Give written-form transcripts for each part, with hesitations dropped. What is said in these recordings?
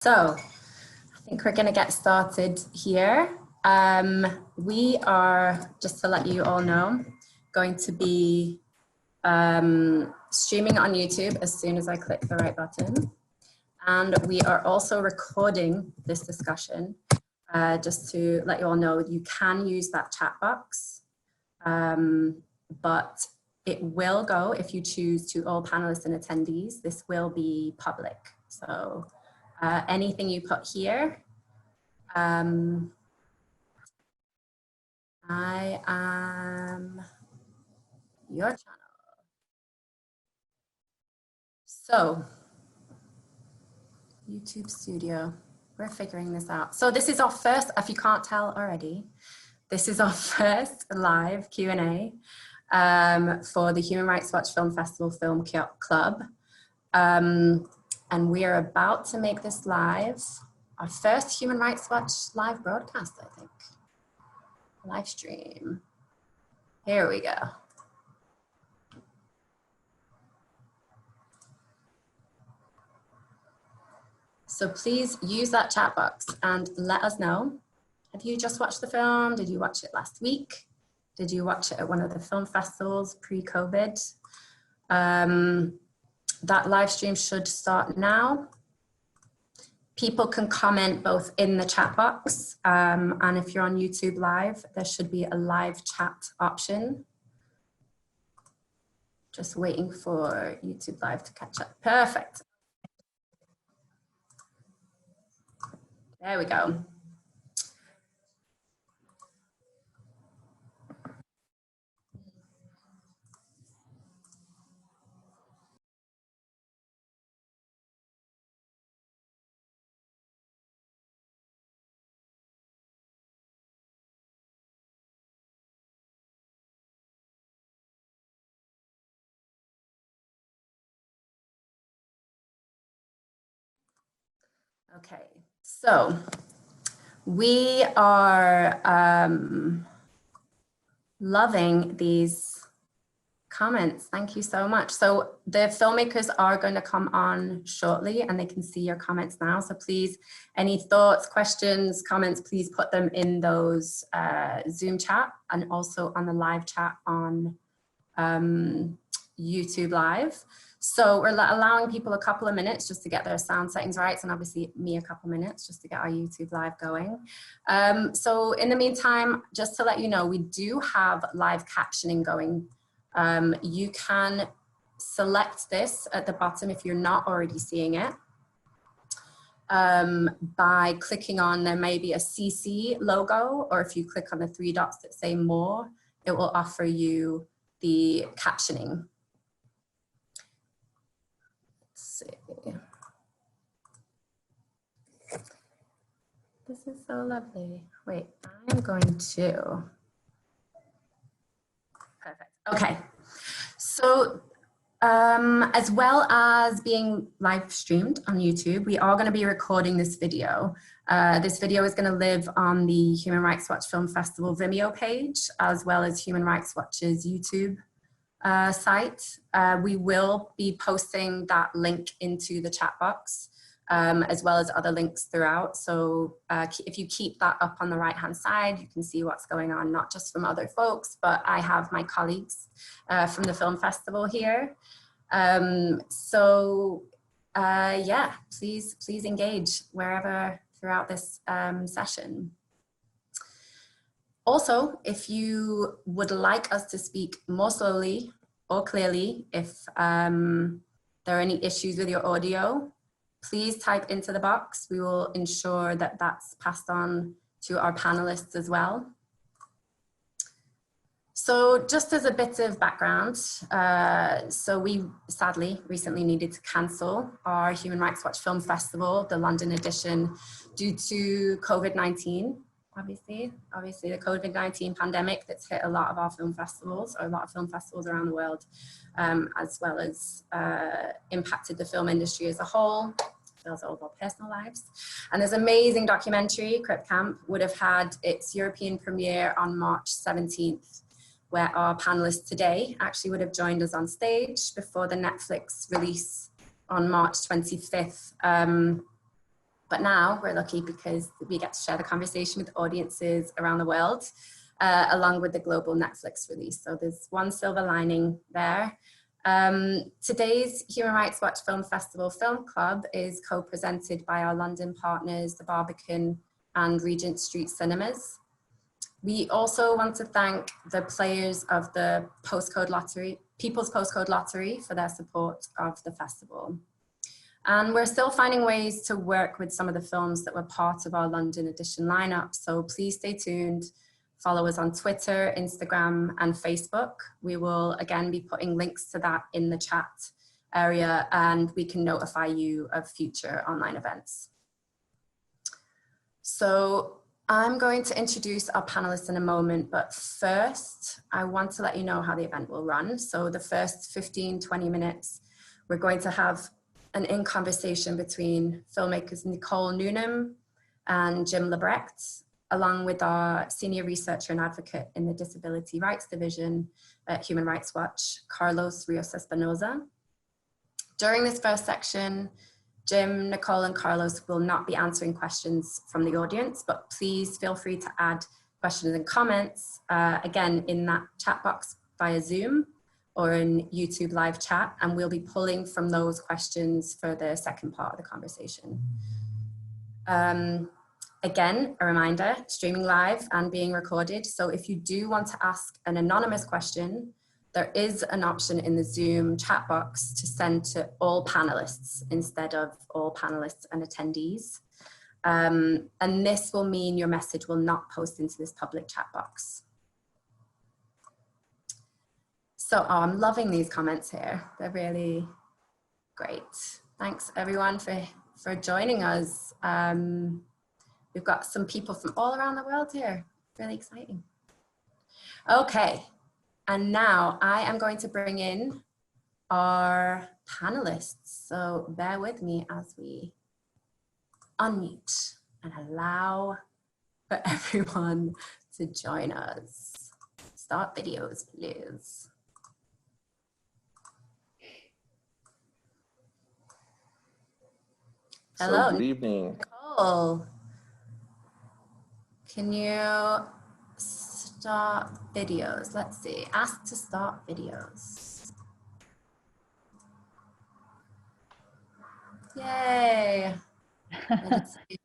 So I think we're going to get started here. We are, just to let you all know, going to be streaming on YouTube as soon as I click the right button. And we are also recording this discussion. Just to let you all know, you can use that chat box, but it will go, if you choose, to all panelists and attendees. This will be public. So anything you put here, I am your channel. So, YouTube Studio, we're figuring this out. So this is our first, if you can't tell already, this is our first live Q&A for the Human Rights Watch Film Festival Film Club. And we are about to make this live, our first Human Rights Watch live broadcast, I think. Live stream. Here we go. So please use that chat box and let us know. Have you just watched the film? Did you watch it last week? Did you watch it at one of the film festivals pre-COVID? That live stream should start now. People can comment both in the chat box, and if you're on YouTube Live, there should be a live chat option. Just waiting for YouTube Live to catch up. Perfect. There we go. Okay, so we are loving these comments. Thank you so much. So the filmmakers are going to come on shortly and they can see your comments now. So please, any thoughts, questions, comments, please put them in those Zoom chat and also on the live chat on YouTube Live. So we're allowing people a couple of minutes just to get their sound settings right, and obviously me a couple minutes just to get our YouTube Live going. So in the meantime, just to let you know, we do have live captioning going. You can select this at the bottom if you're not already seeing it by clicking on, there may be a CC logo, or if you click on the three dots that say more, it will offer you the captioning. Let's see. This is so lovely. Wait, I'm going to. Perfect. Okay. So as well as being live streamed on YouTube, we are going to be recording this video. This video is going to live on the Human Rights Watch Film Festival Vimeo page, as well as Human Rights Watch's YouTube site. We will be posting that link into the chat box, as well as other links throughout. So if you keep that up on the right hand side, you can see what's going on, not just from other folks, but I have my colleagues from the film festival here. Yeah, please engage wherever throughout this session. Also, if you would like us to speak more slowly or clearly, if there are any issues with your audio, please type into the box. We will ensure that that's passed on to our panelists as well. So just as a bit of background, so we sadly recently needed to cancel our Human Rights Watch Film Festival, the London edition, due to COVID-19. Obviously the COVID-19 pandemic that's hit a lot of our film festivals, or a lot of film festivals around the world, as well as impacted the film industry as a whole, as well as all of our personal lives. And this amazing documentary, CRIP Camp, would have had its European premiere on March 17th, where our panelists today actually would have joined us on stage before the Netflix release on March 25th. But now we're lucky because we get to share the conversation with audiences around the world, along with the global Netflix release. So there's one silver lining there. Today's Human Rights Watch Film Festival Film Club is co-presented by our London partners, the Barbican and Regent Street Cinemas. We also want to thank the players of the Postcode Lottery, People's Postcode Lottery, for their support of the festival. And we're still finding ways to work with some of the films that were part of our London edition lineup. So please stay tuned. Follow us on Twitter, Instagram, and Facebook. We will again be putting links to that in the chat area, and we can notify you of future online events. So I'm going to introduce our panelists in a moment, but first I want to let you know how the event will run. So the first 15-20 minutes, we're going to have an in-conversation between filmmakers Nicole Newnham and Jim LeBrecht, along with our senior researcher and advocate in the Disability Rights Division at Human Rights Watch, Carlos Ríos Espinosa. During this first section, Jim, Nicole, and Carlos will not be answering questions from the audience, but please feel free to add questions and comments, again, in that chat box via Zoom or in YouTube live chat, and we'll be pulling from those questions for the second part of the conversation. Again, a reminder, streaming live and being recorded. So if you do want to ask an anonymous question, there is an option in the Zoom chat box to send to all panelists instead of all panelists and attendees. And this will mean your message will not post into this public chat box. So I'm loving these comments here. They're really great. Thanks everyone for joining us. We've got some people from all around the world here. Really exciting. Okay, and now I am going to bring in our panelists. So bear with me as we unmute and allow for everyone to join us. Start videos, please. Hello. So good evening. Nicole. Can you start videos? Let's see. Ask to start videos. Yay. Let's get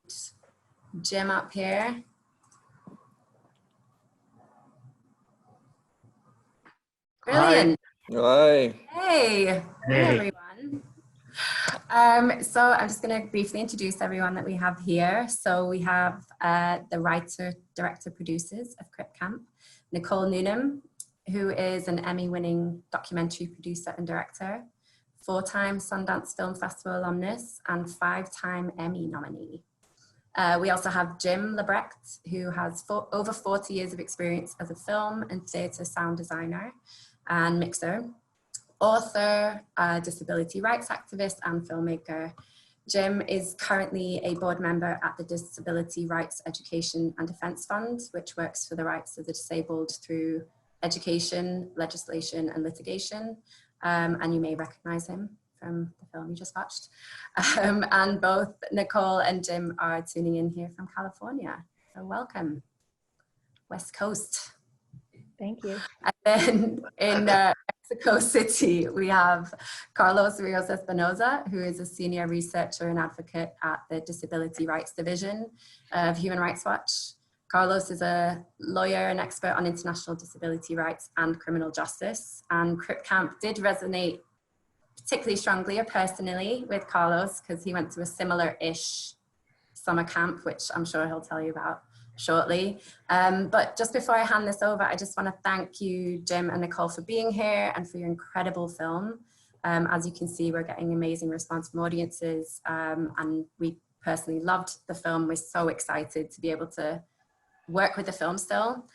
Jim up here. Brilliant. Hi. Hey. Hey. Hey, everyone. So I'm just going to briefly introduce everyone that we have here. So we have the writer, director, producers of CRIP CAMP, Nicole Newnham, who is an Emmy-winning documentary producer and director, 4-time Sundance Film Festival alumnus, and 5-time Emmy nominee. We also have Jim LeBrecht, who has over 40 years of experience as a film and theatre sound designer and mixer, author, disability rights activist, and filmmaker. Jim is currently a board member at the Disability Rights Education and Defence Fund, which works for the rights of the disabled through education, legislation, and litigation. And you may recognise him from the film you just watched. And both Nicole and Jim are tuning in here from California. So welcome, West Coast. Thank you. And then in Mexico City, we have Carlos Ríos Espinosa, who is a senior researcher and advocate at the Disability Rights Division of Human Rights Watch. Carlos is a lawyer and expert on international disability rights and criminal justice. And CRIP Camp did resonate particularly strongly or personally with Carlos because he went to a similar-ish summer camp, which I'm sure he'll tell you about shortly. But just before I hand this over, I just want to thank you, Jim and Nicole, for being here and for your incredible film. As you can see, we're getting amazing response from audiences, and we personally loved the film. We're so excited to be able to work with the film still,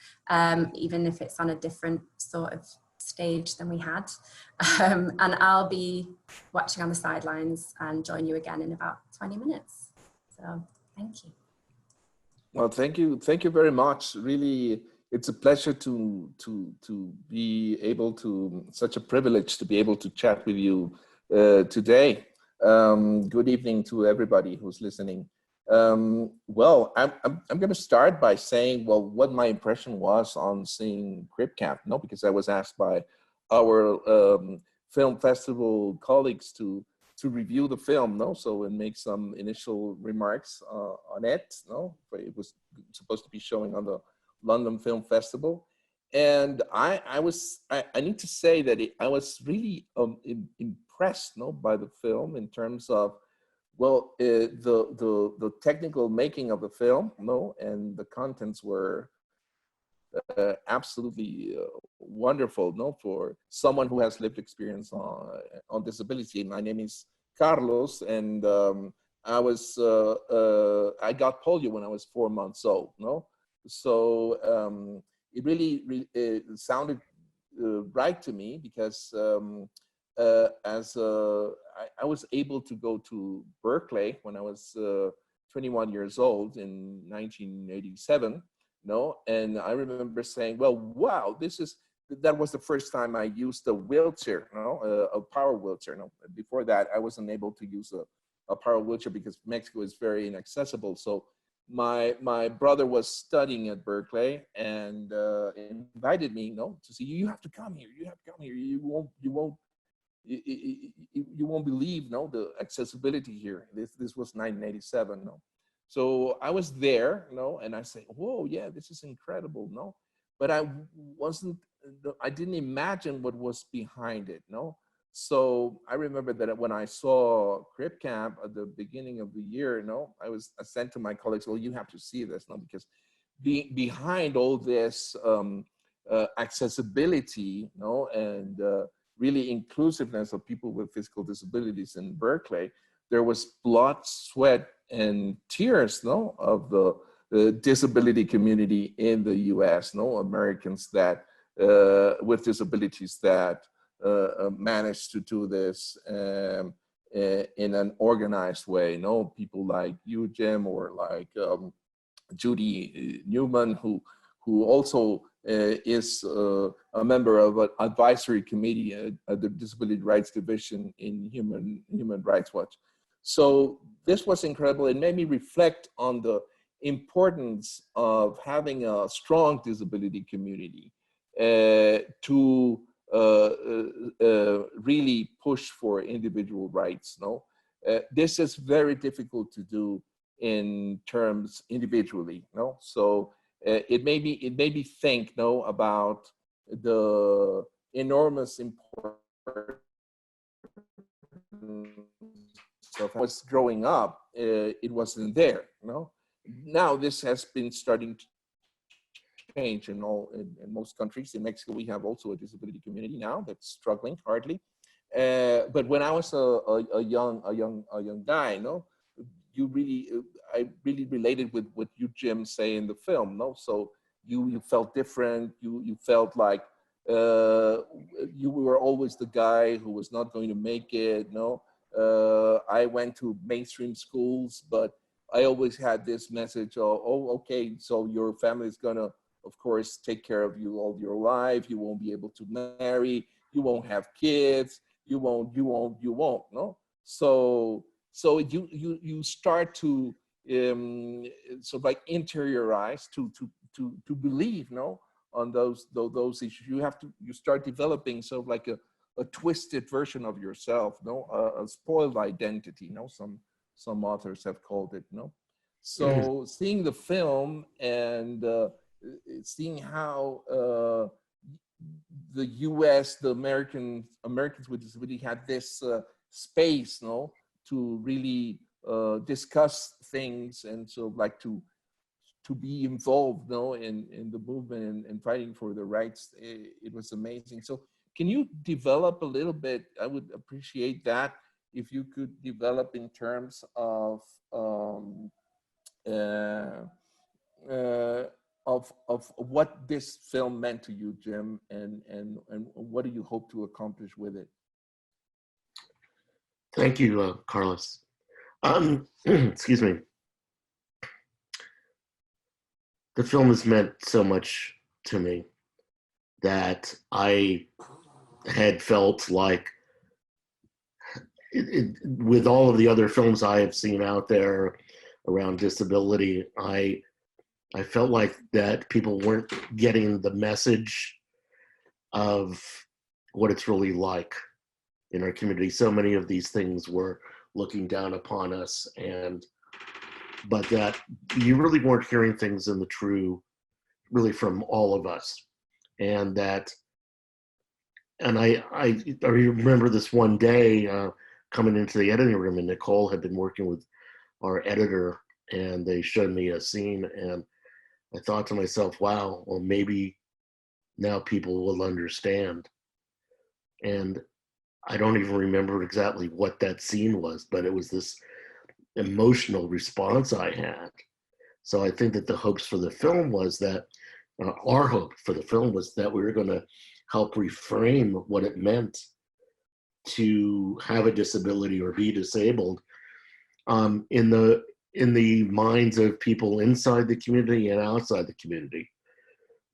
even if it's on a different sort of stage than we had. And I'll be watching on the sidelines and join you again in about 20 minutes. So thank you. Well, thank you very much. Really, it's a pleasure to be able to, such a privilege to be able to chat with you today. Good evening to everybody who's listening. Well, I'm going to start by saying, well, what my impression was on seeing CRIP CAMP, no, because I was asked by our film festival colleagues to review the film, no, so and make some initial remarks on it, no, it was supposed to be showing on the London Film Festival, and I need to say that I was really impressed, no, by the film in terms of, well, the technical making of the film, no, and the contents were absolutely wonderful, no, for someone who has lived experience on disability. My name is Carlos, and I got polio when I was 4 months old, no, so it really sounded right to me, because I was able to go to Berkeley when I was 21 years old in 1987, no, and I remember saying, well, wow, that was the first time I used a wheelchair, no, a power wheelchair. No, before that, I wasn't able to use a power wheelchair because Mexico is very inaccessible. So my brother was studying at Berkeley and invited me, no, to see, you have to come here. You have to come here. You won't believe, no, the accessibility here. This was 1987, no. So I was there, no, and I say, whoa, yeah, this is incredible, no. But I didn't imagine what was behind it, no. So I remember that when I saw CRIP Camp at the beginning of the year, no, I sent to my colleagues, well, you have to see this, no, because behind all this accessibility, no, and really inclusiveness of people with physical disabilities in Berkeley, there was blood, sweat, and tears, no, of the disability community in the US, no, Americans that with disabilities that managed to do this in an organized way, no, people like you, Jim, or like Judy Newman, who also is a member of an advisory committee at the Disability Rights Division in Human Rights Watch. So this was incredible. It made me reflect on the importance of having a strong disability community to really push for individual rights. No, this is very difficult to do in terms individually. No, so it made me think, no, about the enormous importance of when I was growing up. It wasn't there. No, now this has been starting to change in most countries. In Mexico, we have also a disability community now that's struggling hardly. But when I was a young guy, no, I really related with what you, Jim, say in the film, no. So you felt different. You felt like you were always the guy who was not going to make it. No, I went to mainstream schools, but I always had this message of, oh, okay, so your family is gonna, of course, take care of you all your life. You won't be able to marry. You won't have kids. You won't. No. So you start to sort of like interiorize to believe, no, on those issues. You start developing sort of like a twisted version of yourself, no, a spoiled identity, no. Some authors have called it, no. So seeing the film and seeing how the U.S., the Americans with disability had this space, no, to really discuss things and sort of like to be involved, no, in the movement and fighting for the rights. It was amazing. So can you develop a little bit? I would appreciate that if you could develop in terms of what this film meant to you, Jim, and what do you hope to accomplish with it? Thank you, Carlos. Excuse me. The film has meant so much to me that I had felt like with all of the other films I have seen out there, around disability, I felt like that people weren't getting the message of what it's really like in our community. So many of these things were looking down upon us, but that you really weren't hearing things in the true, really from all of us. And I remember this one day coming into the editing room, and Nicole had been working with our editor, and they showed me a scene, and I thought to myself, wow, well, maybe now people will understand. And I don't even remember exactly what that scene was, but it was this emotional response I had. So I think that the hopes for the film was that, our hope for the film was that we were going to help reframe what it meant to have a disability or be disabled in the minds of people inside the community and outside the community.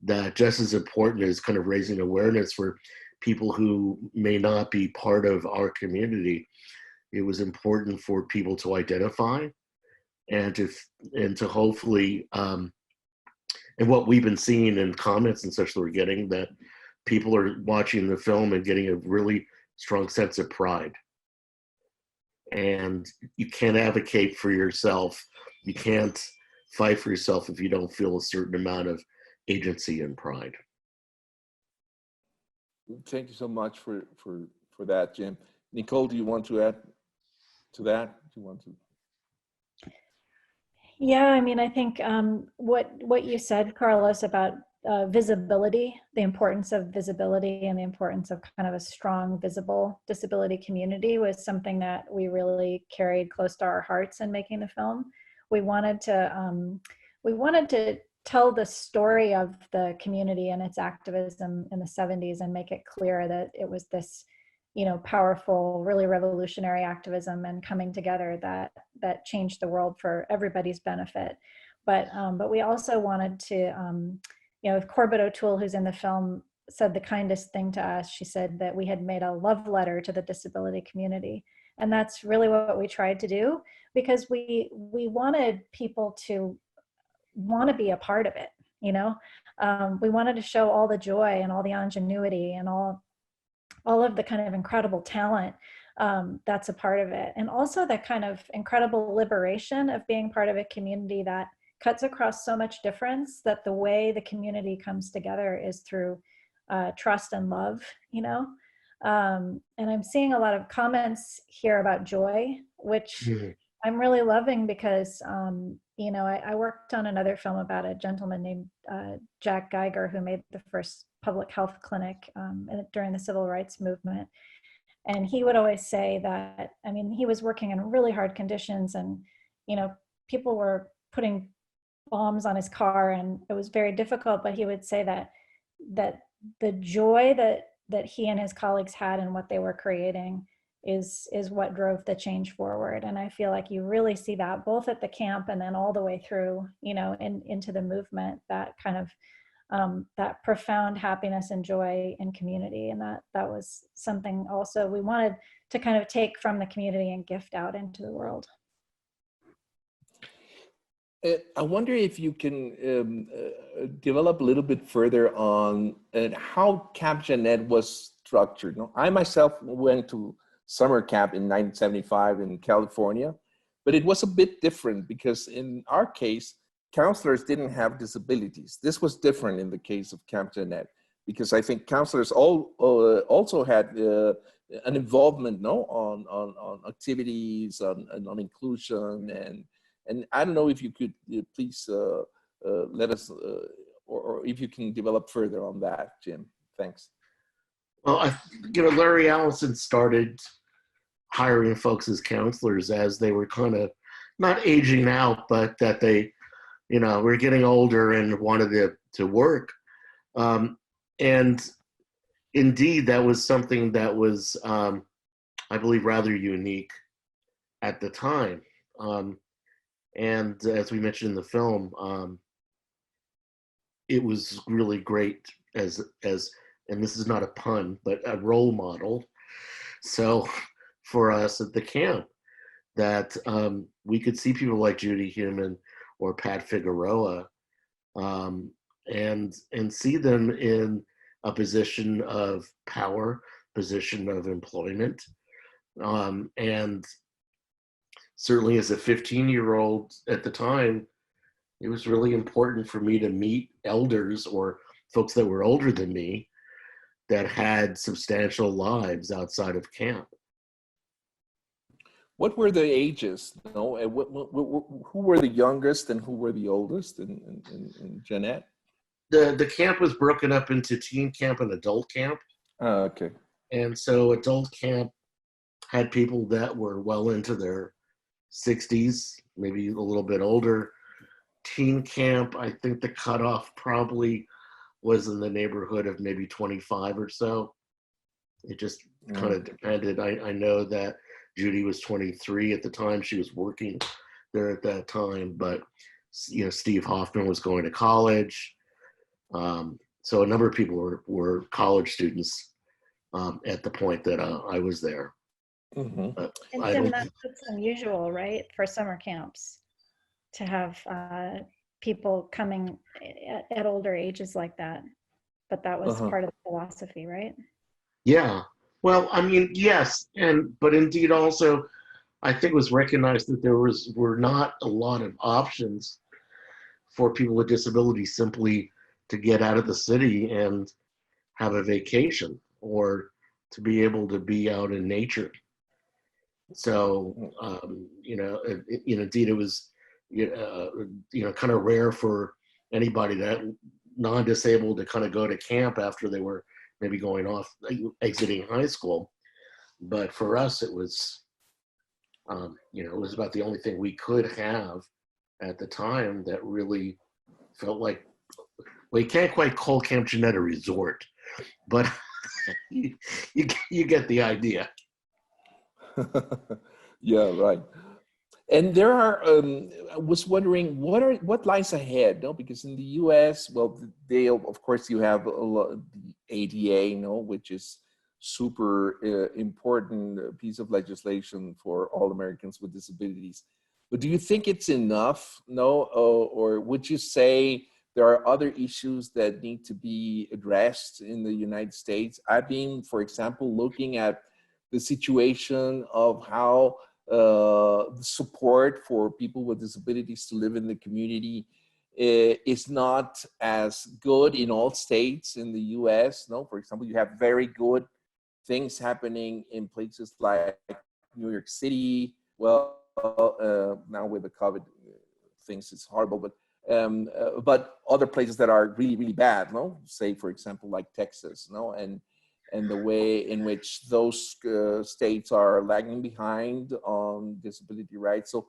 That just as important as kind of raising awareness for people who may not be part of our community, it was important for people to identify and to hopefully, and what we've been seeing in comments and such that we're getting, that people are watching the film and getting a really strong sense of pride. And you can't advocate for yourself. You can't fight for yourself if you don't feel a certain amount of agency and pride. Thank you so much for that, Jim. Nicole, do you want to add to that? Do you want to? Yeah, I mean, I think what you said, Carlos, about visibility, the importance of visibility and the importance of kind of a strong, visible disability community was something that we really carried close to our hearts in making the film. We wanted to tell the story of the community and its activism in the 70s and make it clear that it was this, powerful, really revolutionary activism and coming together that changed the world for everybody's benefit. But we also wanted to, Corbett O'Toole, who's in the film, said the kindest thing to us. She said that we had made a love letter to the disability community. And that's really what we tried to do, because we wanted people to want to be a part of it. We wanted to show all the joy and all the ingenuity and all of the kind of incredible talent that's a part of it. And also the kind of incredible liberation of being part of a community that cuts across so much difference, that the way the community comes together is through trust and love, and I'm seeing a lot of comments here about joy, which I'm really loving because, I worked on another film about a gentleman named Jack Geiger, who made the first public health clinic during the civil rights movement. And he would always say that, he was working in really hard conditions, and, people were putting bombs on his car, and it was very difficult, but he would say that the joy that he and his colleagues had in what they were creating is what drove the change forward. And I feel like you really see that both at the camp and then all the way through, into the movement, that kind of that profound happiness and joy in community. And that was something also we wanted to kind of take from the community and gift out into the world. I wonder if you can develop a little bit further on how Captioned was structured. I myself went to summer camp in 1975 in California, but it was a bit different because in our case, counselors didn't have disabilities. This was different in the case of Captioned, because I think counselors also had an involvement on activities, on inclusion, and I don't know if you could please let us, or if you can develop further on that, Jim. Thanks. Well, Larry Allison started hiring folks as counselors as they were kind of not aging out, but that they, were getting older and wanted to work. And indeed, that was something that was, I believe, rather unique at the time. And as we mentioned in the film, it was really great as, and this is not a pun, but a role model. So for us at the camp, that we could see people like Judy Heumann or Pat Figueroa, and see them in a position of power, position of employment. And certainly as a 15-year-old at the time, it was really important for me to meet elders or folks that were older than me that had substantial lives outside of camp. What were the ages? No, and who were the youngest and who were the oldest in Jeanette? The camp was broken up into teen camp and adult camp. Okay. And so adult camp had people that were well into their 60s, maybe a little bit older. Teen camp, I think the cutoff probably was in the neighborhood of maybe 25 or so. It just kind of depended. I know that Judy was 23 at the time. She was working there at that time, but you know, Steve Hoffman was going to college. So a number of people were college students at the point that I was there. And Tim, that's unusual, right, for summer camps to have people coming at older ages like that. But that was part of the philosophy, right? Yeah. Well, I mean, yes, but indeed also, I think it was recognized that there were not a lot of options for people with disabilities simply to get out of the city and have a vacation or to be able to be out in nature. So, indeed, it was, kind of rare for anybody that non-disabled to kind of go to camp after they were maybe going off, exiting high school. But for us, it was, it was about the only thing we could have at the time that really felt like, well, you can't quite call Camp Jeanette a resort, but you get the idea. Yeah, right. And there are, I was wondering, what lies ahead? No, because in the U.S., well, of course, you have the ADA, which is super important piece of legislation for all Americans with disabilities. But do you think it's enough? No, or would you say there are other issues that need to be addressed in the United States? I've been, for example, looking at the situation of how the support for people with disabilities to live in the community is not as good in all states in the US. No, for example, you have very good things happening in places like New York City. Well, now with the COVID things, it's horrible, but other places that are really, really bad. No, say for example, like Texas. No, and the way in which those states are lagging behind on disability rights. So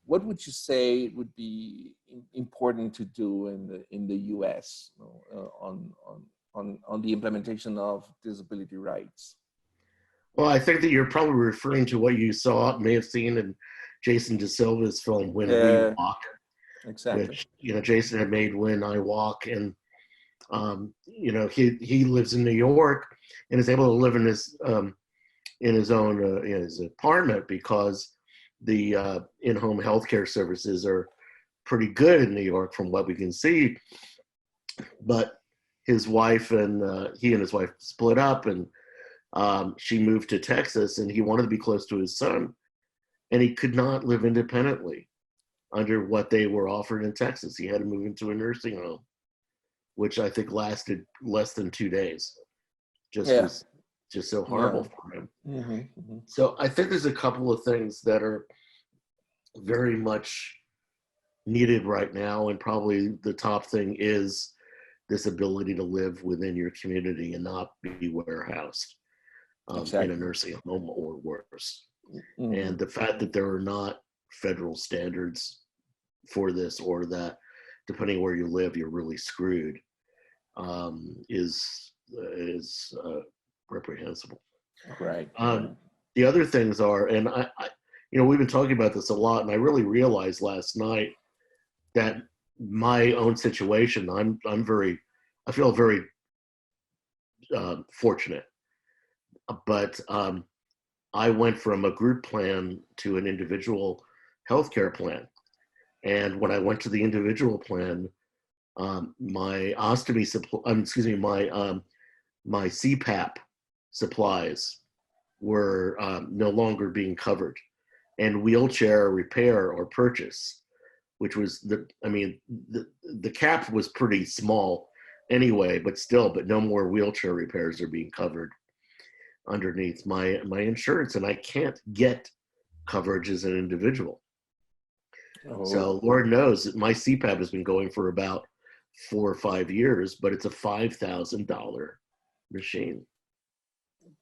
what would you say would be important to do in the US on the implementation of disability rights? Well, I think that you're probably referring to what you may have seen in Jason De Silva's film When We Walk. Exactly. Which, Jason had made When I Walk, and he lives in New York and is able to live in his own his apartment because the in-home healthcare services are pretty good in New York from what we can see. But his wife and he and his wife split up, and she moved to Texas, and he wanted to be close to his son, and he could not live independently under what they were offered in Texas. He had to move into a nursing home, which I think lasted less than 2 days. Was just so horrible for him. Mm-hmm, mm-hmm. So I think there's a couple of things that are very much needed right now, and probably the top thing is this ability to live within your community and not be warehoused in a nursing home or worse. Mm-hmm. And the fact that there are not federal standards for this, or that depending where you live, you're really screwed, is reprehensible. Right. The other things are, and I we've been talking about this a lot, and I really realized last night that my own situation, I feel very fortunate, but I went from a group plan to an individual healthcare plan. And when I went to the individual plan, my ostomy my CPAP supplies were no longer being covered, and wheelchair repair or purchase, which was the cap was pretty small anyway, but no more wheelchair repairs are being covered underneath my insurance, and I can't get coverage as an individual. Oh. So Lord knows that my CPAP has been going for about 4 or 5 years, but it's a $5,000 machine.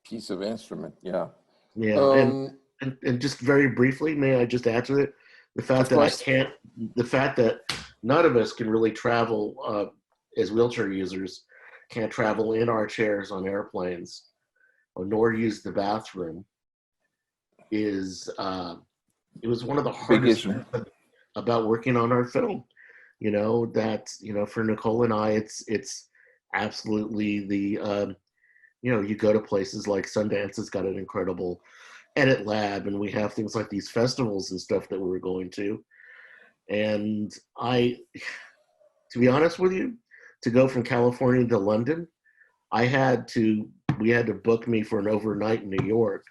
Piece of instrument, yeah. Yeah, and just very briefly, may I just add to it? The fact that none of us can really travel as wheelchair users, can't travel in our chairs on airplanes, nor use the bathroom, it was one of the hardest things about working on our film. For Nicole and I, it's absolutely the, you go to places like Sundance has got an incredible edit lab, and we have things like these festivals and stuff that we were going to. And to be honest with you, to go from California to London, we had to book me for an overnight in New York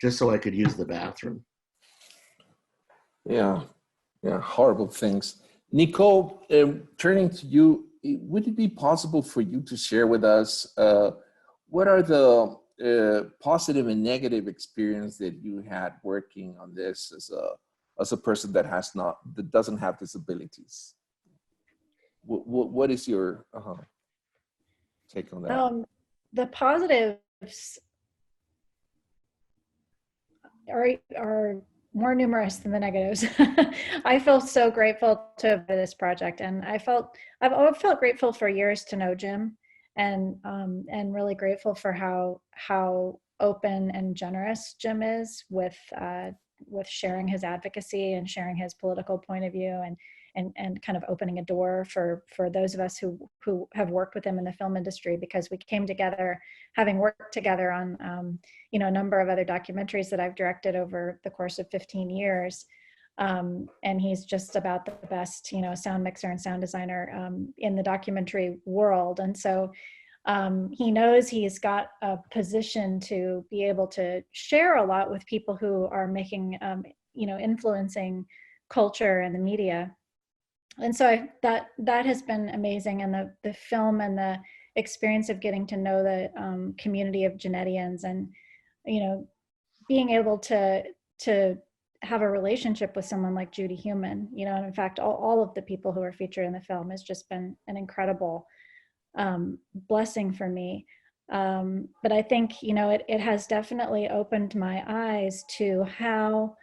just so I could use the bathroom. Yeah, horrible things. Nicole, turning to you, would it be possible for you to share with us what are the positive and negative experience that you had working on this as a person that doesn't have disabilities? What is your take on that? The positives are more numerous than the negatives. I feel so grateful for this project, and I've felt grateful for years to know Jim, and really grateful for how open and generous Jim is with sharing his advocacy and sharing his political point of view, and kind of opening a door for those of us who have worked with him in the film industry, because we came together, having worked together on a number of other documentaries that I've directed over the course of 15 years. And he's just about the best, sound mixer and sound designer in the documentary world. And so he knows he's got a position to be able to share a lot with people who are making, influencing culture and the media. And so that has been amazing. And the film and the experience of getting to know the community of Genetians, and, being able to have a relationship with someone like Judy Heumann, and in fact, all of the people who are featured in the film has just been an incredible blessing for me. But I think, it has definitely opened my eyes to how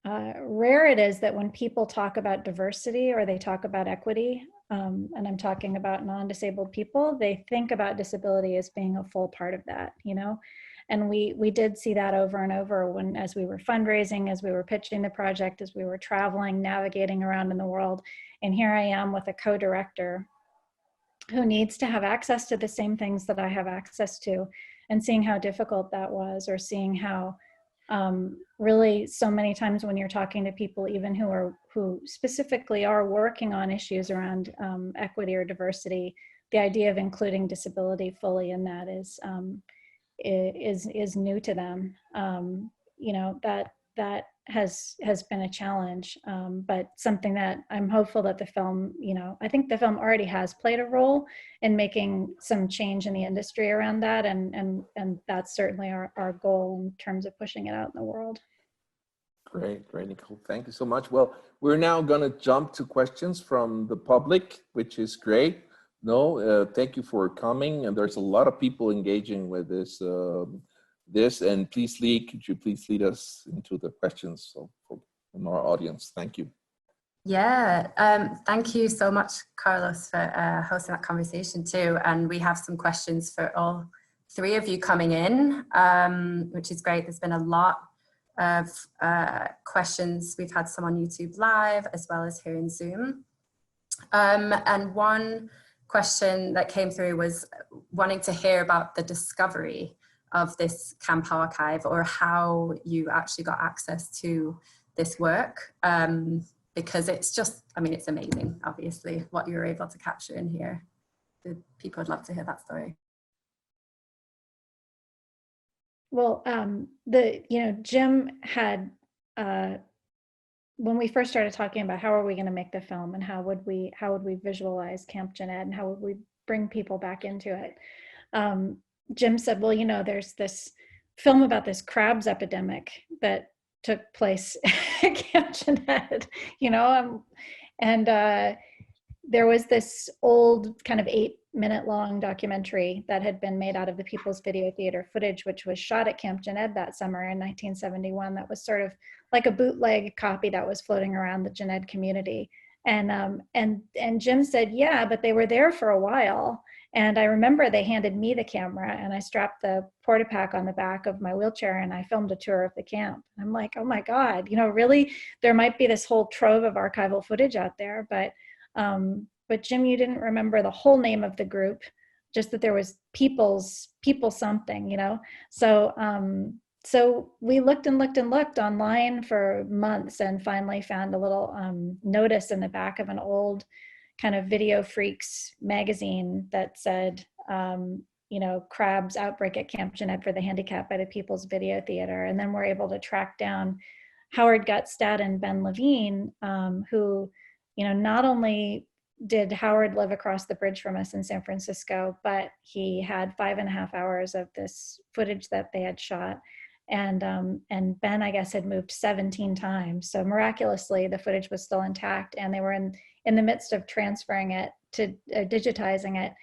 rare it is that when people talk about diversity or they talk about equity, and I'm talking about non-disabled people, they think about disability as being a full part of that, And we did see that over and over as we were fundraising, as we were pitching the project, as we were traveling, navigating around in the world. And here I am with a co-director who needs to have access to the same things that I have access to, and seeing how difficult that was, or seeing how really so many times when you're talking to people, even who specifically are working on issues around equity or diversity, the idea of including disability fully in that is new to them. That has been a challenge, but something that I'm hopeful that the film, I think the film already has played a role in making some change in the industry around that, and that's certainly our goal in terms of pushing it out in the world. Great, Nicole. Thank you so much. Well, we're now going to jump to questions from the public, which is great. Thank you for coming. And there's a lot of people engaging with this. And please, Lee, could you please lead us into the questions from our audience? Thank you. Yeah, thank you so much, Carlos, for hosting that conversation too. And we have some questions for all three of you coming in, which is great. There's been a lot of questions. We've had some on YouTube Live as well as here in Zoom. And one question that came through was wanting to hear about the discovery of this camp archive, or how you actually got access to this work, because it's just, I mean, it's amazing, obviously, what you were able to capture in here. The people would love to hear that story. Well, Jim had, when we first started talking about how are we going to make the film and how would we visualize Captioned and how would we bring people back into it, Jim said, well, there's this film about this crabs epidemic that took place at Captioned, and there was this old kind of 8-minute long documentary that had been made out of the People's Video Theater footage, which was shot at Captioned that summer in 1971. That was sort of like a bootleg copy that was floating around the Gened community. And Jim said, yeah, but they were there for a while. And I remember they handed me the camera and I strapped the porta-pack on the back of my wheelchair and I filmed a tour of the camp. I'm like, oh my God, really, there might be this whole trove of archival footage out there, but Jim, you didn't remember the whole name of the group, just that there was people something, So we looked and looked and looked online for months and finally found a little notice in the back of an old kind of Video Freaks magazine that said, crabs outbreak at Captioned for the handicapped by the People's Video Theater. And then we're able to track down Howard Gutstad and Ben Levine, who, not only did Howard live across the bridge from us in San Francisco, but he had 5.5 hours of this footage that they had shot. And Ben, I guess, had moved 17 times. So miraculously, the footage was still intact, and they were in the midst of transferring it to digitizing it.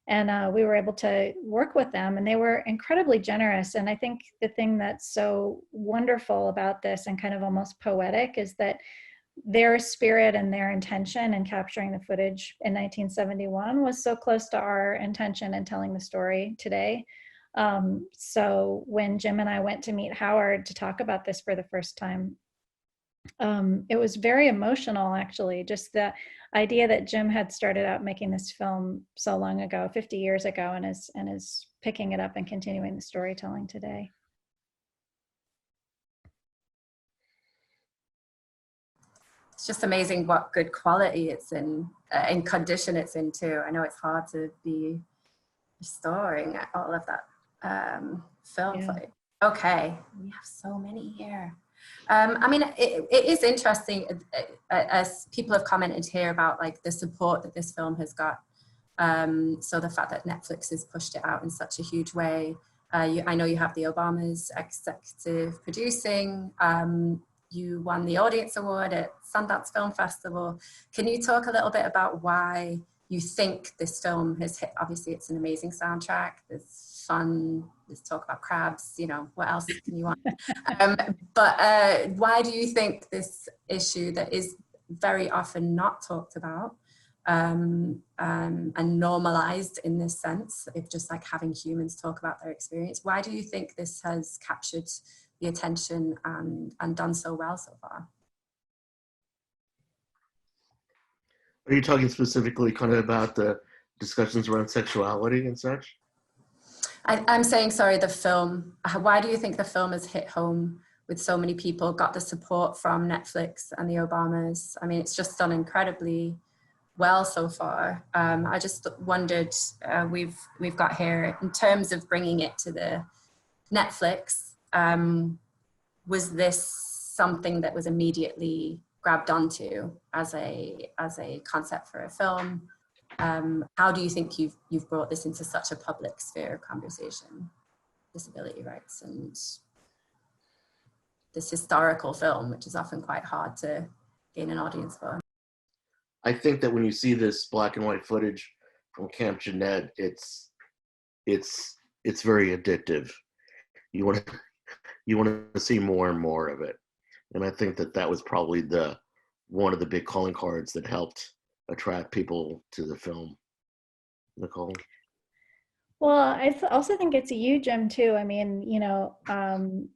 And we were able to work with them, and they were incredibly generous. And I think the thing that's so wonderful about this and kind of almost poetic is that their spirit and their intention in capturing the footage in 1971 was so close to our intention in telling the story today. So when Jim and I went to meet Howard to talk about this for the first time, it was very emotional, actually, just the idea that Jim had started out making this film so long ago, 50 years ago, and is picking it up and continuing the storytelling today. It's just amazing what good quality it's in condition it's in too. I know it's hard to be restoring all of that film footage. Okay, we have so many here. I mean, it is interesting, as people have commented here about like the support that this film has got. So the fact that Netflix has pushed it out in such a huge way. I know you have the Obamas executive producing. You won the Audience Award at Sundance Film Festival. Can you talk a little bit about why you think this film has hit? Obviously, it's an amazing soundtrack. There's fun. There's talk about crabs. What else can you want? But why do you think this issue that is very often not talked about and normalized in this sense, of just like having humans talk about their experience, why do you think this has captured the attention and done so well so far? Are you talking specifically kind of about the discussions around sexuality and such? I'm saying, sorry, the film. Why do you think the film has hit home with so many people, got the support from Netflix and the Obamas? I mean, it's just done incredibly well so far. I just wondered, we've got here, in terms of bringing it to the Netflix, was this something that was immediately grabbed onto as a concept for a film? How do you think you've brought this into such a public sphere of conversation, disability rights and this historical film, which is often quite hard to gain an audience for? I think that when you see this black and white footage from Captioned, it's very addictive. You want to see more and more of it, and I think that was probably one of the big calling cards that helped attract people to the film. Nicole? Well, I also think it's you, Jim, too. I mean,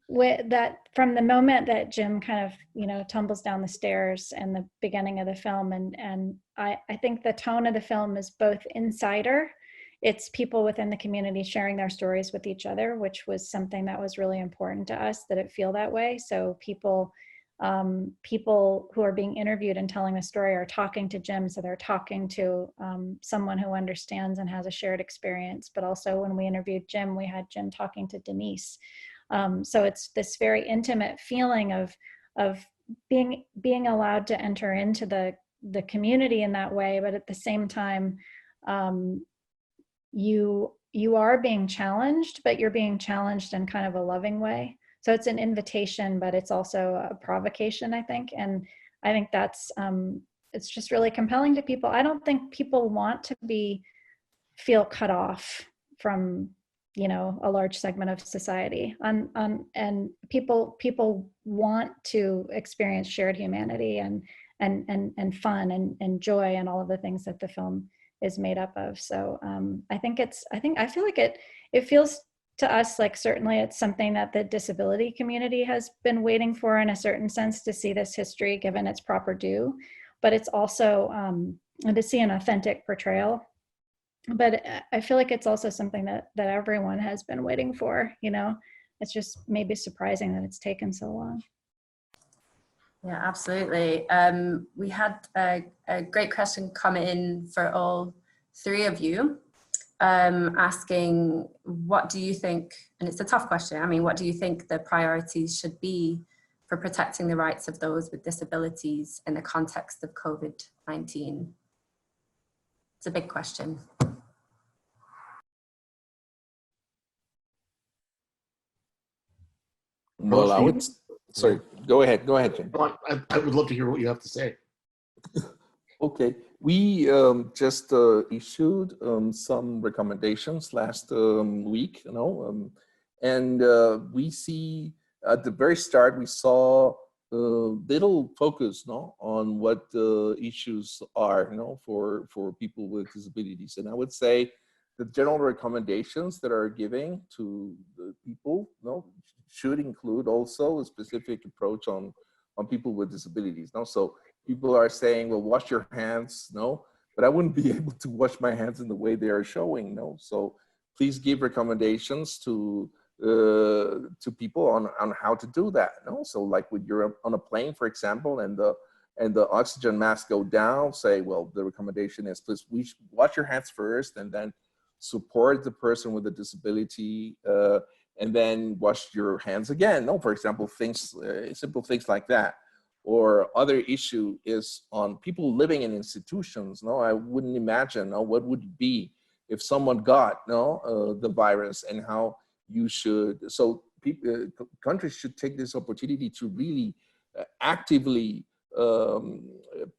with that, from the moment that Jim kind of, tumbles down the stairs in the beginning of the film, and I think the tone of the film is both insider it's people within the community sharing their stories with each other, which was something that was really important to us, that it feel that way. So people who are being interviewed and telling the story are talking to Jim, so they're talking to someone who understands and has a shared experience. But also when we interviewed Jim, we had Jim talking to Denise. So it's this very intimate feeling of being allowed to enter into the community in that way, but at the same time, you are being challenged, but you're being challenged in kind of a loving way. So it's an invitation, but it's also a provocation, I think. And I think that's, it's just really compelling to people. I don't think people want to feel cut off from, you know, a large segment of society. And people want to experience shared humanity and fun and joy and all of the things that the film is made up of. So I feel like it feels to us like certainly it's something that the disability community has been waiting for in a certain sense, to see this history given its proper due, but it's also to see an authentic portrayal. But I feel like it's also something that everyone has been waiting for, you know. It's just maybe surprising that it's taken so long. Yeah, absolutely. We had a great question come in for all three of you, asking, what do you think, and it's a tough question, I mean, what do you think the priorities should be for protecting the rights of those with disabilities in the context of COVID-19? It's a big question. Well, I would, sorry, go ahead, Jim. I would love to hear what you have to say. Okay, we just issued some recommendations last week, you know, and we see at the very start, we saw little focus, no, on what the issues are, you know, for people with disabilities. And I would say the general recommendations that are giving to the people, you know, should include also a specific approach on people with disabilities. No, so people are saying, well, wash your hands, no, but I wouldn't be able to wash my hands in the way they are showing, no. So please give recommendations to people on how to do that, no. So like when you're on a plane, for example, and the oxygen mask go down, say, well, the recommendation is please wash your hands first, and then support the person with a disability, and then wash your hands again, no. For example, things, simple things like that. Or other issue is on people living in institutions. No, I wouldn't imagine what would it be if someone got the virus, and how you should. So people, countries should take this opportunity to really actively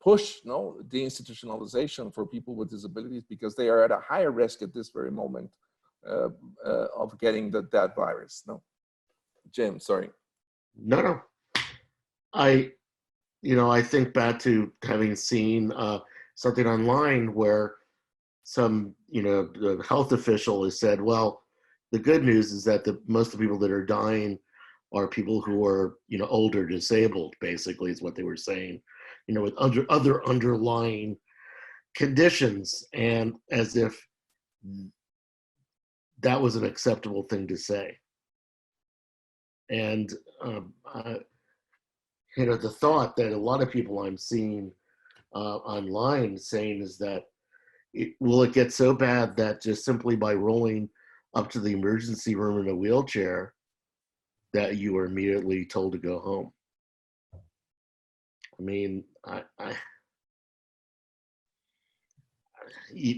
push the institutionalization for people with disabilities, because they are at a higher risk at this very moment of getting that virus. No, Jim, sorry. No. I think back to having seen something online where some, the health official has said, well, the good news is that most of the people that are dying are people who are, older, disabled, basically is what they were saying, with other underlying conditions, and as if that was an acceptable thing to say. And, the thought that a lot of people I'm seeing online saying is that will it get so bad that just simply by rolling up to the emergency room in a wheelchair that you are immediately told to go home? I mean,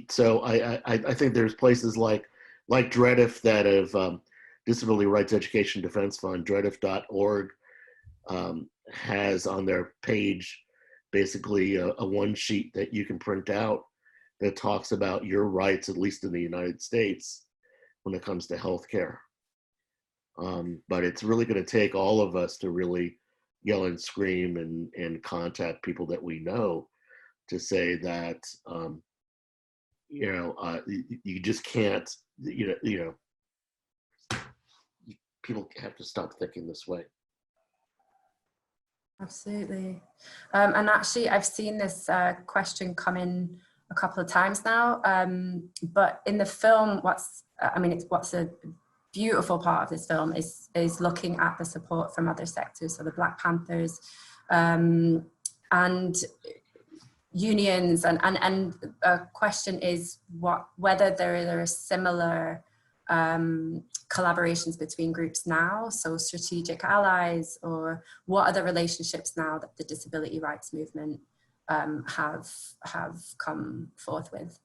so I think there's places like DREDF that have Disability Rights Education Defense Fund, DREDF.org, has on their page basically a one sheet that you can print out that talks about your rights, at least in the United States, when it comes to healthcare. But it's really going to take all of us to really yell and scream and contact people that we know to say that, you just can't, people have to stop thinking this way. Absolutely. And actually, I've seen this question come in a couple of times now. But in the film, what's a beautiful part of this film is looking at the support from other sectors, so the Black Panthers and unions, and a question is whether there are similar collaborations between groups now, so strategic allies, or what are the relationships now that the disability rights movement have come forth with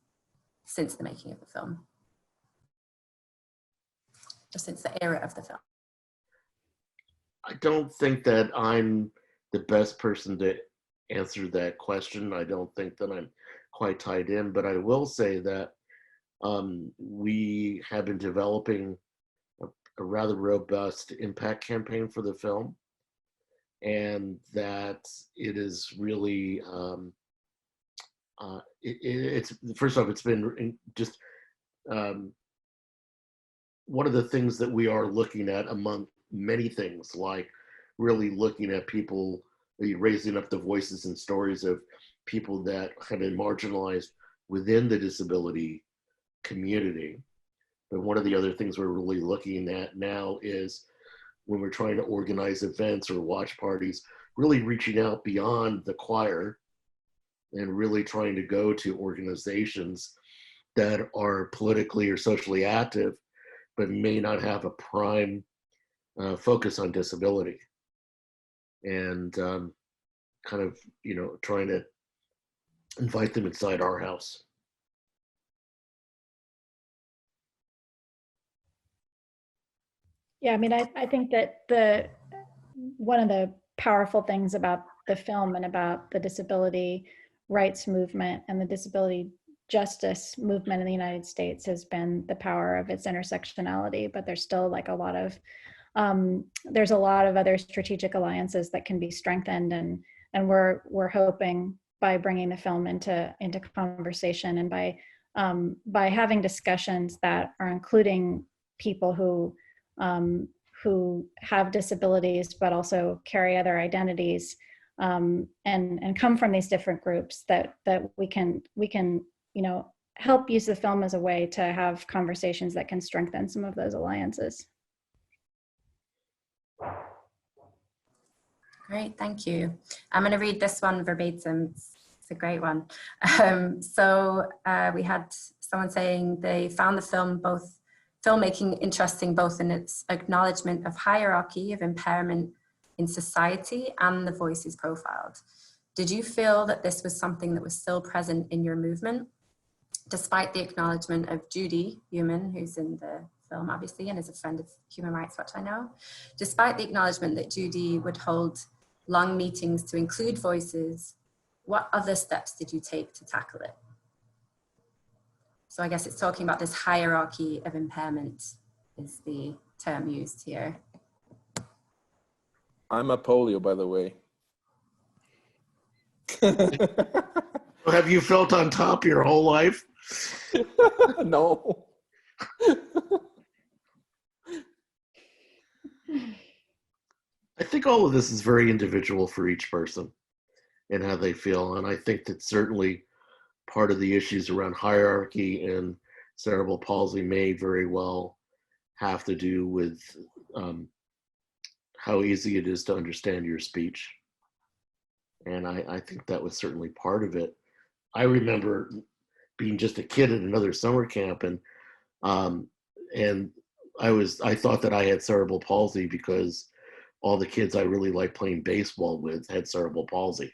since the making of the film, or since the era of the film. I don't think that I'm the best person to answer that question. I don't think that I'm quite tied in, but I will say that we have been developing a rather robust impact campaign for the film, and that it is really, it's first off, it's been just one of the things that we are looking at among many things, like really looking at people, raising up the voices and stories of people that have been marginalized within the disability community. But one of the other things we're really looking at now is when we're trying to organize events or watch parties, really reaching out beyond the choir and really trying to go to organizations that are politically or socially active, but may not have a prime focus on disability. And kind of, trying to invite them inside our house. Yeah, I mean, I think that one of the powerful things about the film and about the disability rights movement and the disability justice movement in the United States has been the power of its intersectionality, but there's still like there's a lot of other strategic alliances that can be strengthened, and we're hoping by bringing the film into conversation and by having discussions that are including people who have disabilities but also carry other identities and come from these different groups, that we can help use the film as a way to have conversations that can strengthen some of those alliances. Great, thank you. I'm going to read this one verbatim. It's a great one. We had someone saying they found the filmmaking interesting both in its acknowledgement of hierarchy of impairment in society and the voices profiled. Did you feel that this was something that was still present in your movement, despite the acknowledgement of Judy Human, who's in the film obviously and is a friend of Human Rights Watch, I know, despite the acknowledgement that Judy would hold long meetings to include voices, what other steps did you take to tackle it? So I guess it's talking about this hierarchy of impairment is the term used here. I'm a polio, by the way. Have you felt on top your whole life? No. I think all of this is very individual for each person and how they feel. And I think that certainly part of the issues around hierarchy and cerebral palsy may very well have to do with how easy it is to understand your speech. And I think that was certainly part of it. I remember being just a kid at another summer camp, and I thought that I had cerebral palsy because all the kids I really liked playing baseball with had cerebral palsy.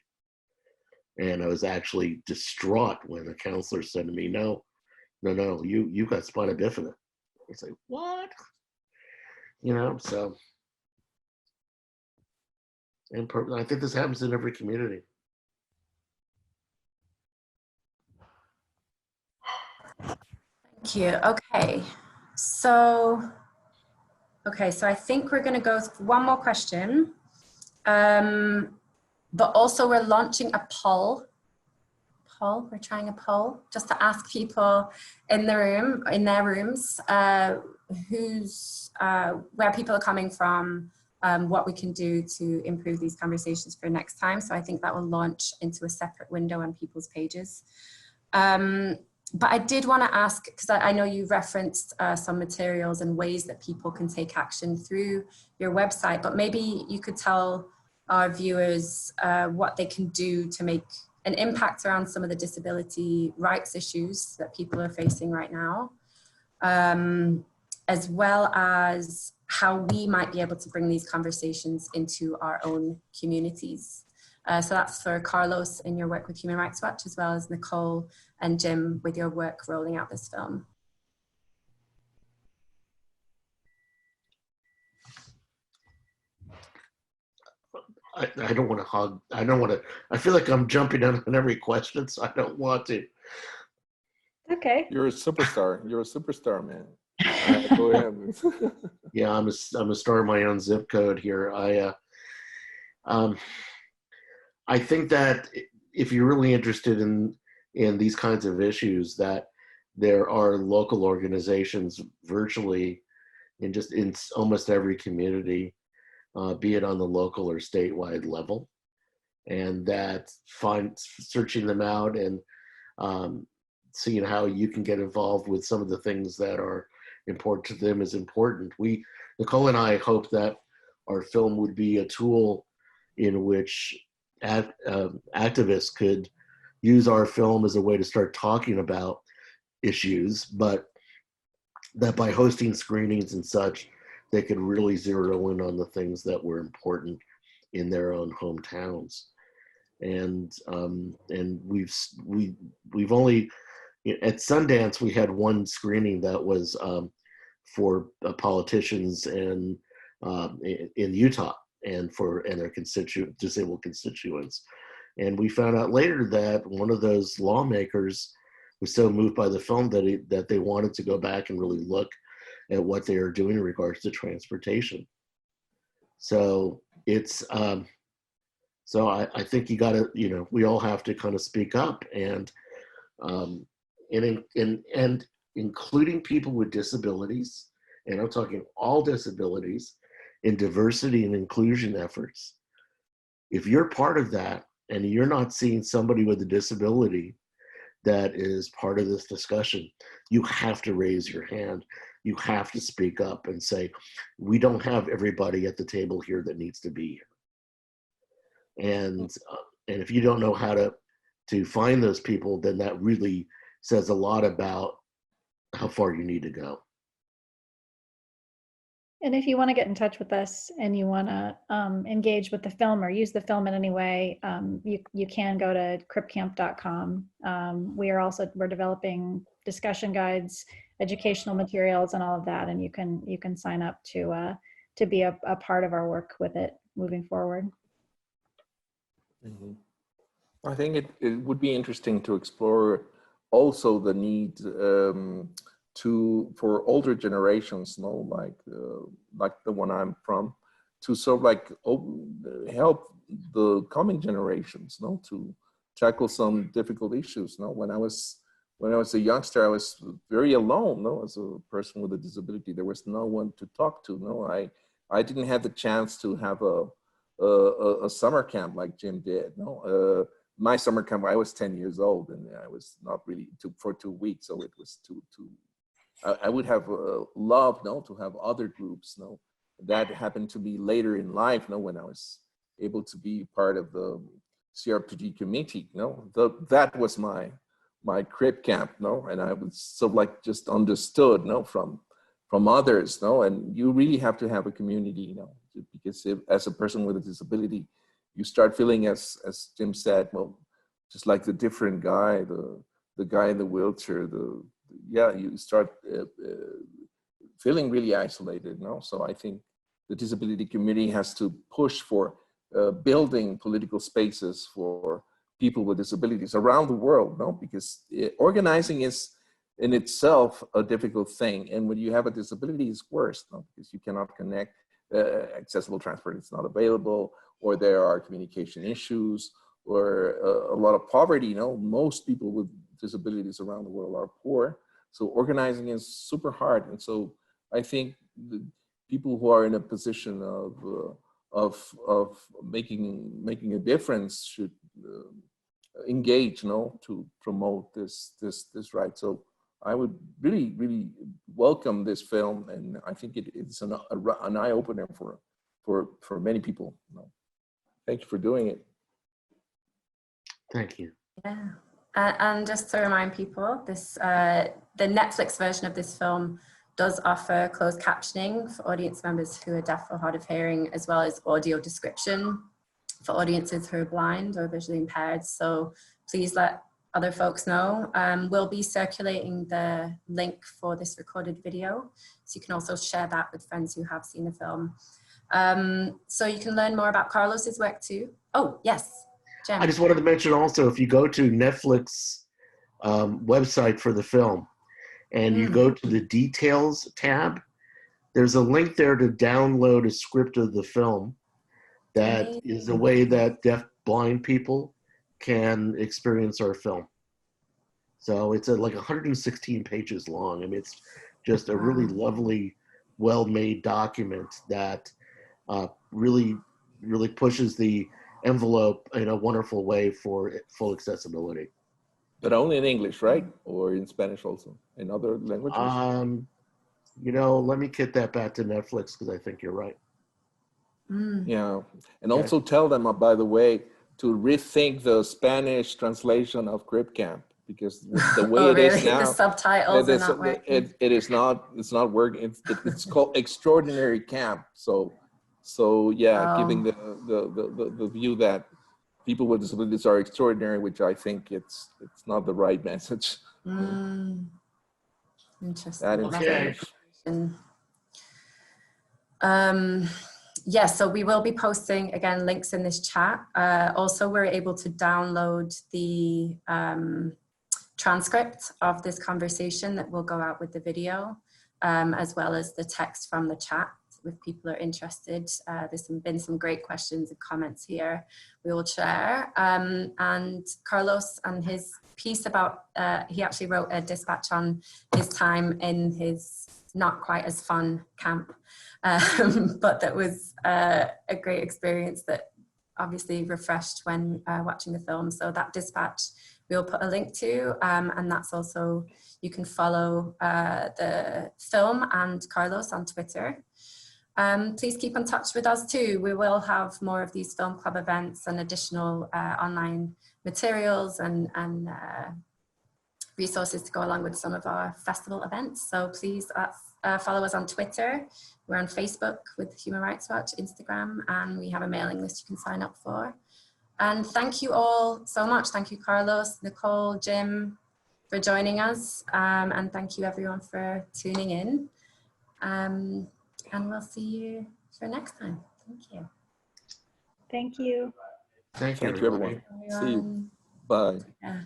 And I was actually distraught when the counselor said to me, no, you got spina bifida. It's like, what? So. And I think this happens in every community. Thank you. Okay, so I think we're going to go through one more question, but also we're launching a poll. We're trying a poll just to ask people in their rooms, where people are coming from, what we can do to improve these conversations for next time. So I think that will launch into a separate window on people's pages. But I did want to ask, because I know you referenced some materials and ways that people can take action through your website, but maybe you could tell our viewers what they can do to make an impact around some of the disability rights issues that people are facing right now, as well as how we might be able to bring these conversations into our own communities. So that's for Carlos in your work with Human Rights Watch, as well as Nicole and Jim with your work rolling out this film. I don't want to hog. I don't want to. I feel like I'm jumping on every question, so I don't want to. Okay. You're a superstar. You're a superstar, man. Go ahead. Yeah, I'm a star of my own zip code here. I think that if you're really interested in these kinds of issues, that there are local organizations virtually in almost every community, be it on the local or statewide level, and that searching them out and seeing how you can get involved with some of the things that are important to them is important. Nicole and I hope that our film would be a tool in which activists could use our film as a way to start talking about issues, but that by hosting screenings and such, they could really zero in on the things that were important in their own hometowns. And we've only, at Sundance, we had one screening that was for politicians in Utah and their disabled constituents. And we found out later that one of those lawmakers was so moved by the film that they wanted to go back and really look at what they are doing in regards to transportation. So it's, so I think you gotta, we all have to kind of speak up and including people with disabilities, and I'm talking all disabilities, in diversity and inclusion efforts. If you're part of that and you're not seeing somebody with a disability that is part of this discussion, you have to raise your hand. You have to speak up and say, we don't have everybody at the table here that needs to be here. And if you don't know how to find those people, then that really says a lot about how far you need to go. And if you want to get in touch with us and you want to engage with the film or use the film in any way, you can go to cripcamp.com. We're developing discussion guides, educational materials, and all of that. And you can sign up to be a part of our work with it moving forward. Mm-hmm. I think it would be interesting to explore also the need for older generations, like the one I'm from, to sort of like help the coming generations, to tackle some difficult issues. When I was a youngster, I was very alone. As a person with a disability, there was no one to talk to. I didn't have the chance to have a summer camp like Jim did. My summer camp, I was 10 years old, and I was not really for 2 weeks, so it was too. I would have loved to have other groups. That happened to me later in life. When I was able to be part of the CRPG committee. That was my CRIP camp. And I was sort of like just understood. From others. And you really have to have a community. Because as a person with a disability, you start feeling, as Jim said, well, just like the different guy, the guy in the wheelchair, you start feeling really isolated. So I think the disability community has to push for building political spaces for people with disabilities around the world. Because organizing is in itself a difficult thing, and when you have a disability, it's worse. Because you cannot connect. Accessible transport is not available, or there are communication issues, or a lot of poverty. Most people with disabilities around the world are poor, so organizing is super hard. And so I think the people who are in a position of making a difference should engage, to promote this right. So I would really welcome this film, and I think it's an eye opener for many people. Thank you for doing it. Thank you. Yeah, and just to remind people, the Netflix version of this film does offer closed captioning for audience members who are deaf or hard of hearing, as well as audio description for audiences who are blind or visually impaired. So please let other folks know. We'll be circulating the link for this recorded video, so you can also share that with friends who have seen the film. So you can learn more about Carlos's work too. Oh, yes, Jem. I just wanted to mention also, if you go to Netflix website for the film, and you go to the details tab, there's a link there to download a script of the film that is a way that deaf blind people can experience our film. So it's like 116 pages long. I mean, it's just a really lovely, well-made document that really pushes the envelope in a wonderful way for full accessibility. But only in English, right? Or in Spanish also? In other languages? Let me get that back to Netflix, because I think you're right. Yeah. And also tell them, by the way, to rethink the Spanish translation of CRIP CAMP, because the way it is now, the subtitles are not working. it's not working. It's called Extraordinary Camp. So yeah, giving the view that people with disabilities are extraordinary, which I think it's not the right message. Interesting. Okay. Yes, so we will be posting, again, links in this chat. Also, we're able to download the transcript of this conversation that will go out with the video, as well as the text from the chat, if people are interested. There's been some great questions and comments here we will share. And Carlos and his piece about, he actually wrote a dispatch on his time in his not quite as fun camp, but that was a great experience that obviously refreshed when watching the film. So that dispatch we'll put a link to, and that's also, you can follow the film and Carlos on Twitter. Please keep in touch with us too. We will have more of these film club events and additional online materials and resources to go along with some of our festival events. So please follow us on Twitter. We're on Facebook with Human Rights Watch, Instagram, and we have a mailing list you can sign up for. And thank you all so much. Thank you, Carlos, Nicole, Jim, for joining us. And thank you everyone for tuning in. And we'll see you for next time. Thank you. Thank you. Thank you, everyone. See you. Bye. Yeah.